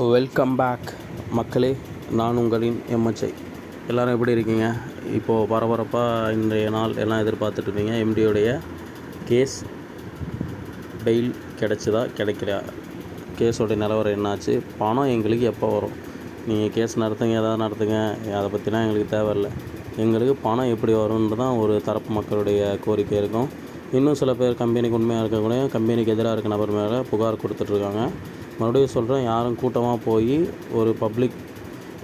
Welcome back மக்களே. நான் உங்களின் எம்எச்ஐ. எல்லோரும் எப்படி இருக்கீங்க? இப்போது பரபரப்பாக இன்றைய நாள் எல்லாம் எதிர்பார்த்துட்ருக்கீங்க. எம்டியோடைய கேஸ் பெயில் கிடச்சிதா கிடைக்கலையா, கேஸோடைய நிலவரம் என்னாச்சு, பணம் எங்களுக்கு எப்போ வரும், நீங்கள் கேஸ் நடத்துங்க எதாவது நடத்துங்க, அதை பற்றிலாம் எங்களுக்கு தேவையில்லை, எங்களுக்கு பணம் எப்படி வரும்னு தான் ஒரு தரப்பு மக்களுடைய கோரிக்கை இருக்கும். இன்னும் சில பேர் கம்பெனிக்கு உண்மையாக இருக்கக்கூடிய கம்பெனிக்கு எதிராக இருக்க நபர் மேலே புகார் கொடுத்துட்ருக்காங்க. மறுபடியும் சொல்கிறேன், யாரும் கூட்டமாக போய் ஒரு பப்ளிக்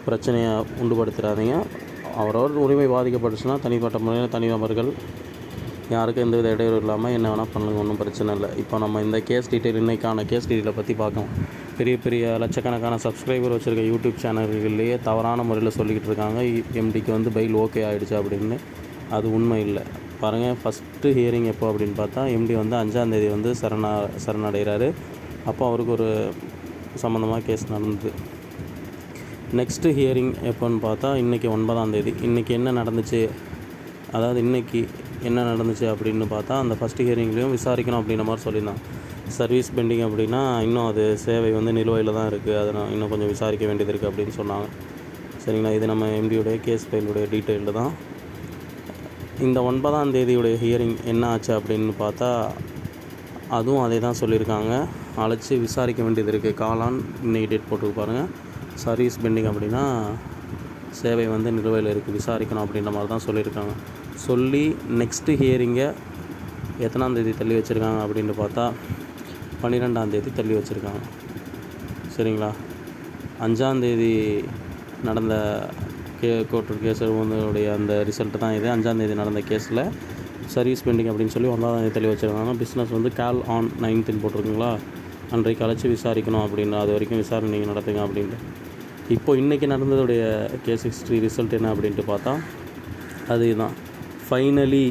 பிரச்சனையை உண்டுபடுத்துகிறாதீங்க. அவரவர் உரிமை பாதிக்கப்பட்டுச்சுன்னா தனிப்பட்ட முறையில் தனி நபர்கள் யாருக்கும் எந்தவித இடையூறு இல்லாமல் என்ன வேணால் பண்ணுங்க, ஒன்றும் பிரச்சனை இல்லை. இப்போ நம்ம இந்த கேஸ் டீட்டெயில் இன்றைக்கான கேஸ் டீட்டெயிலை பற்றி பார்க்கலாம். பெரிய பெரிய லட்சக்கணக்கான சப்ஸ்கிரைபர் வச்சுருக்க யூடியூப் சேனல்கள்லேயே தவறான முறையில் சொல்லிக்கிட்டு இருக்காங்க எம்டிக்கு பெயில் ஓகே ஆகிடுச்சு அப்படின்னு. அது உண்மை இல்லை. பாருங்கள், ஃபஸ்ட்டு ஹியரிங் எப்போ அப்படின்னு பார்த்தா எம்டி 5ஆம் தேதி சரணடைகிறாரு. அப்போ அவருக்கு ஒரு சம்மந்தமாக கேஸ் நடந்தது. நெக்ஸ்ட்டு ஹியரிங் எப்போன்னு பார்த்தா இன்றைக்கி 9ஆம் தேதி. இன்றைக்கி என்ன நடந்துச்சு, அதாவது இன்றைக்கி என்ன நடந்துச்சு அப்படின்னு பார்த்தா, அந்த ஃபஸ்ட்டு ஹியரிங்லேயும் விசாரிக்கணும் அப்படின்ற மாதிரி சொல்லியிருந்தான். சர்வீஸ் பெண்டிங் அப்படின்னா இன்னும் அது சேவை நிலுவையில் தான் இருக்குது, அதை நான் இன்னும் கொஞ்சம் விசாரிக்க வேண்டியது இருக்குது அப்படின்னு சொன்னாங்க. சரிங்களா, இது நம்ம எம்டியுடைய கேஸ் ஃபைலுடைய டீட்டெயிலில் தான். இந்த 9ஆம் தேதியுடைய ஹியரிங் என்ன ஆச்சு அப்படின்னு பார்த்தா அதுவும் அதே தான் சொல்லியிருக்காங்க. அழைச்சி விசாரிக்க வேண்டியது இருக்குது. காலான் இன்னைக்கு டேட் போட்டுருக்கு பாருங்கள். சர்வீஸ் பெண்டிங் அப்படின்னா சேவை நிலுவையில் இருக்குது, விசாரிக்கணும் அப்படின்ற மாதிரி தான் சொல்லியிருக்காங்க. சொல்லி நெக்ஸ்ட்டு ஹியரிங்கை எத்தனாம் தேதி தள்ளி வச்சுருக்காங்க அப்படின்னு பார்த்தா 12ஆம் தேதி தள்ளி வச்சுருக்காங்க. சரிங்களா, 5ஆம் தேதி நடந்த கோர்ட்டு கேஸ் அந்த ரிசல்ட்டு தான் இது. 5ஆம் தேதி நடந்த கேஸில் சர்வீஸ் பெண்டிங் அப்படின்னு சொல்லி 9ஆம் தேதி தள்ளி வச்சுருக்காங்க. பிஸ்னஸ் கால் ஆன் 9th போட்டிருக்குங்களா, அன்றைக்கு அழைச்சி விசாரிக்கணும் அப்படின்னு, அது வரைக்கும் விசாரணை நீங்கள் நடத்துங்க அப்படின்ட்டு. இப்போது இன்றைக்கி நடந்ததுடைய கேஸ் ஹிஸ்ட்ரி ரிசல்ட் என்ன அப்படின்ட்டு பார்த்தா அதுதான் ஃபைனலி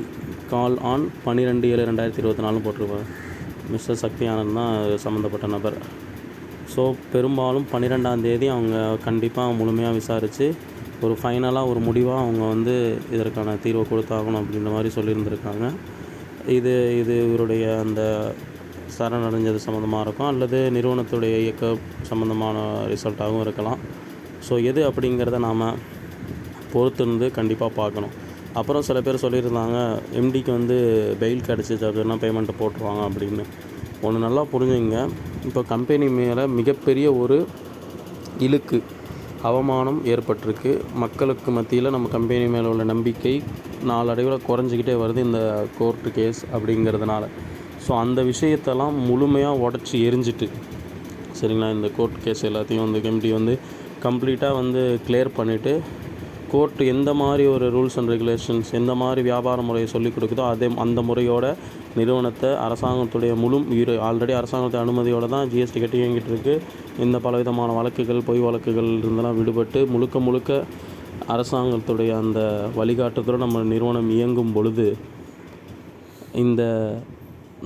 கால் ஆன் 12/7/2024 போட்டிருப்பாங்க. மிஸ்டர் சக்தி ஆனந்த் தான் சம்மந்தப்பட்ட நபர். ஸோ பெரும்பாலும் 12ஆம் தேதி அவங்க கண்டிப்பாக முழுமையாக விசாரித்து ஒரு ஃபைனலாக ஒரு முடிவாக அவங்க இதற்கான தீர்வை கொடுத்தாகணும் அப்படின்ற மாதிரி சொல்லியிருந்திருக்காங்க. இது இவருடைய அந்த சரணடைஞ்சது சம்மந்தமாக இருக்கும், அல்லது நிறுவனத்துடைய இயக்க சம்மந்தமான ரிசல்ட்டாகவும் இருக்கலாம். ஸோ எது அப்படிங்கிறத நாம் பொறுத்திருந்து கண்டிப்பாக பார்க்கணும். அப்புறம் சில பேர் சொல்லியிருந்தாங்க எம்டிக்கு பெயில் கிடச்சிச்சு அப்படின்னா பேமெண்ட்டை போட்டுருவாங்க அப்படின்னு. ஒன்று நல்லா புரிஞ்சுங்க, இப்போ கம்பெனி மேலே மிகப்பெரிய ஒரு இழுக்கு அவமானம் ஏற்பட்டிருக்கு. மக்களுக்கு மத்தியில் நம்ம கம்பெனி மேலே உள்ள நம்பிக்கை நாளடைவில் குறைஞ்சிக்கிட்டே வருது இந்த கோர்ட்டு கேஸ் அப்படிங்கிறதுனால. ஸோ அந்த விஷயத்தெல்லாம் முழுமையாக உடச்சி எரிஞ்சிட்டு, சரிங்களா, இந்த கோர்ட் கேஸ் எல்லாத்தையும் எம்டி கம்ப்ளீட்டாக கிளியர் பண்ணிவிட்டு, கோர்ட்டு எந்த மாதிரி ஒரு ரூல்ஸ் அண்ட் ரெகுலேஷன்ஸ் எந்த மாதிரி வியாபார முறையை சொல்லிக் கொடுக்குதோ அந்த முறையோட நிறுவனத்தை அரசாங்கத்துடைய ஆல்ரெடி அரசாங்கத்துடைய அனுமதியோடு தான் ஜிஎஸ்டி கட்டி இயங்கிட்டு இருக்குது. இந்த பலவிதமான வழக்குகள், பொய் வழக்குகள் இருந்தெல்லாம் விடுபட்டு முழுக்க அரசாங்கத்துடைய அந்த வழிகாட்டுதலோடு நம்ம நிறுவனம் இயங்கும் பொழுது இந்த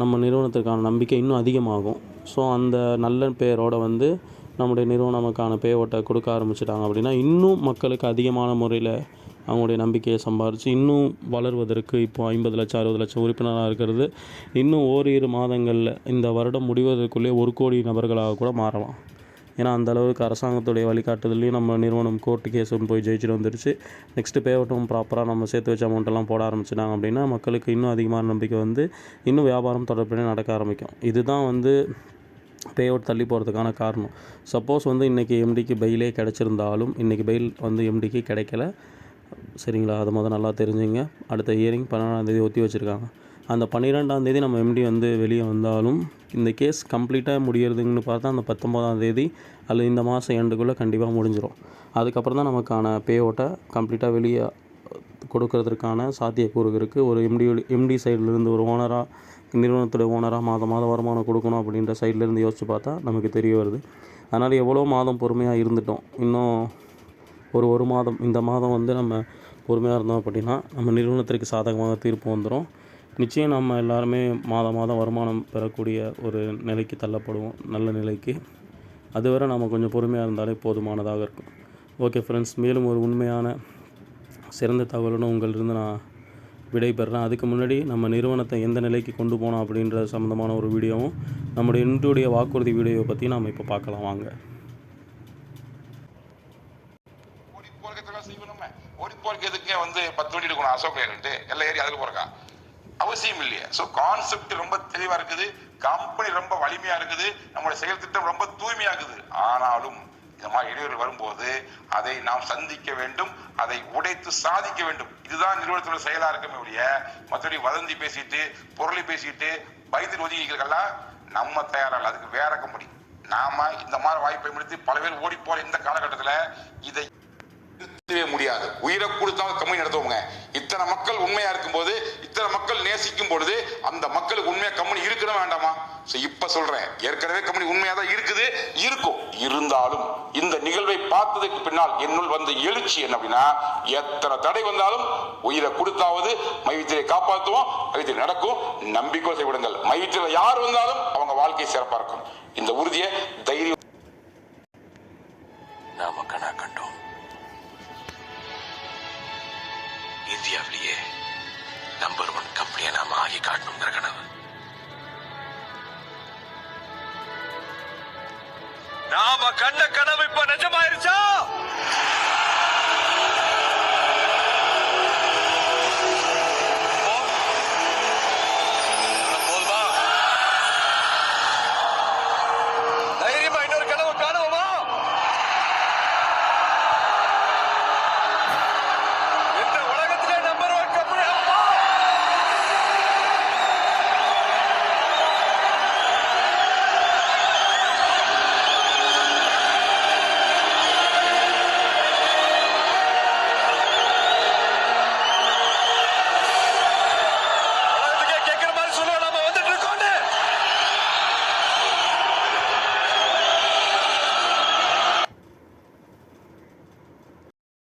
நம்ம நிறுவனத்திற்கான நம்பிக்கை இன்னும் அதிகமாகும். ஸோ அந்த நல்ல பேரோடு நம்முடைய நிறுவனமுக்கான பேவோட்டை கொடுக்க ஆரம்பிச்சிட்டாங்க அப்படின்னா இன்னும் மக்களுக்கு அதிகமான முறையில் அவங்களுடைய நம்பிக்கையை சம்பாரித்து இன்னும் வளர்வதற்கு, இப்போது 50 லட்சம் 60 லட்சம் உறுப்பினராக இருக்கிறது இன்னும் ஓரிரு மாதங்களில் இந்த வருடம் முடிவதற்குள்ளே 1 கோடி நபர்களாக கூட மாறலாம். ஏன்னா அந்தளவுக்கு அரசாங்கத்துடைய வழிகாட்டுதலையும் நம்ம நிறுவனம் கோர்ட்டு கேஸுன்னு போய் ஜெயிச்சுட்டு வந்துருச்சு. நெக்ஸ்ட்டு பேஅவுட்டும் ப்ராப்பராக நம்ம சேர்த்து வச்ச அமௌண்ட்டெல்லாம் போட ஆரம்பிச்சிட்டாங்க அப்படின்னா மக்களுக்கு இன்னும் அதிகமான நம்பிக்கை இன்னும் வியாபாரம் தொடர்புடைய நடக்க ஆரம்பிக்கும். இதுதான் பேஅவுட் தள்ளி போகிறதுக்கான காரணம். சப்போஸ் இன்றைக்கி எம்டிக்கு பெயிலே கிடச்சிருந்தாலும் இன்றைக்கி பெயில் எம்டிக்கு கிடைக்கல. சரிங்களா, அதை நல்லா தெரிஞ்சுங்க. அடுத்த ஹியரிங் 12ஆம் தேதி ஒத்தி வச்சுருக்காங்க. அந்த 12ஆம் தேதி நம்ம எம்டி வெளியே வந்தாலும் இந்த கேஸ் கம்ப்ளீட்டாக முடிகிறதுன்னு பார்த்தா அந்த 19ஆம் தேதி அல்லது இந்த மாதம் எண்டுக்குள்ளே கண்டிப்பாக முடிஞ்சிடும். அதுக்கப்புறம் தான் நமக்கான பேஅவுட்டை கம்ப்ளீட்டாக வெளியே கொடுக்கறதுக்கான சாத்தியக்கூறு இருக்குது. ஒரு எம்டி சைட்லேருந்து ஒரு நிறுவனத்துடைய ஓனராக மாதம் வருமானம் கொடுக்கணும் அப்படின்ற சைட்லேருந்து யோசித்து பார்த்தா நமக்கு தெரிய வருது. அதனால் எவ்வளோ மாதம் பொறுமையாக இருந்துட்டோம், இன்னும் ஒரு மாதம், இந்த மாதம் நம்ம பொறுமையாக இருந்தோம் அப்படின்னா நம்ம நிறுவனத்திற்கு சாதகமாக தீர்ப்பு வந்துடும். நிச்சயம் நம்ம எல்லாருமே மாதம் வருமானம் பெறக்கூடிய ஒரு நிலைக்கு தள்ளப்படுவோம், நல்ல நிலைக்கு. அதுவரை நம்ம கொஞ்சம் பொறுமையாக இருந்தாலே போதுமானதாக இருக்கும். ஓகே ஃப்ரெண்ட்ஸ், மேலும் ஒரு உண்மையான சிறந்த தகவலுடன் உங்களிருந்து நான் விடைபெறேன். அதுக்கு முன்னாடி நம்ம நிறுவனத்தை எந்த நிலைக்கு கொண்டு போனோம் அப்படின்ற சம்மந்தமான ஒரு வீடியோவும் நம்முடைய இன்றைய வாக்குறுதி வீடியோவை பற்றி நாம் இப்போ பார்க்கலாம் வாங்க. நிறுவனத்துக்காக செய்வோம். நம்ம ஓடி போறதுக்கு எதுக்கே வந்து 10 வண்டி எடுக்கணும் அசோக் லேலண்ட் எல்லா ஏரியா அதுக்கு போறக்கா அவசியம் இல்லையா? சோ கான்செப்ட் ரொம்ப தெளிவா இருக்குது, கம்பெனி ரொம்ப வலிமையா இருக்குது, நம்மளுடைய செயல் திட்டம் ரொம்ப தூய்மையா இருக்குது. ஆனாலும் இந்த மாதிரி இடையூறு வரும்போது அதை நாம் சந்திக்க வேண்டும், அதை உடைத்து சாதிக்க வேண்டும். இதுதான் நிறுவனத்தோட செயலா இருக்குமே ஒழிய மற்றபடி வதந்தி பேசிட்டு பொருளை பேசிட்டு பயந்து ஒதுக்கிக்கலாம் நம்ம தயாரில்லை. அதுக்கு வேற கம்பெனி. நாம இந்த மாதிரி வாய்ப்பை முடித்து பல பேர் ஓடி போற இந்த காலகட்டத்தில் இதை நிறுத்தவே முடியாது. உயிரை கொடுத்தாவது கம்பெனி நடத்துவோங்க. இத்தனை மக்கள் உண்மையா இருக்கும் போது, இத்தனை மக்கள் நேசிக்கும் பொழுது அந்த மக்களுக்கு உண்மையா கம்பெனி இருக்கணும் வேண்டாமா? இப்ப சொல்றேன், ஏற்கனவே கம்பெனி உண்மையா தான் இருக்குது, இருக்கும். இருந்தாலும் இந்த நிகழ்வை பார்த்ததுக்கு பின்னால் என்னுள் வந்த எழுச்சி என்ன அப்படின்னா, எத்தனை தடை வந்தாலும் உயிரை கொடுத்தாவது மைவித்திரை காப்பாற்றுவோம், மைவித்திரை நடக்கும், நம்பிக்கை செய்விடுங்கள். மைவித்திரை யார் வந்தாலும் அவங்க வாழ்க்கை சிறப்பா இருக்கும். இந்த உறுதியை தைரியம் நாம கனா கண்டோம். இந்தியாவிலேயே நம்பர் 1 கம்பெனியை நாம ஆகி காட்டணுங்கிற கனவு. நாம கண்ட கனவு இப்ப நிஜமாயிருச்சா?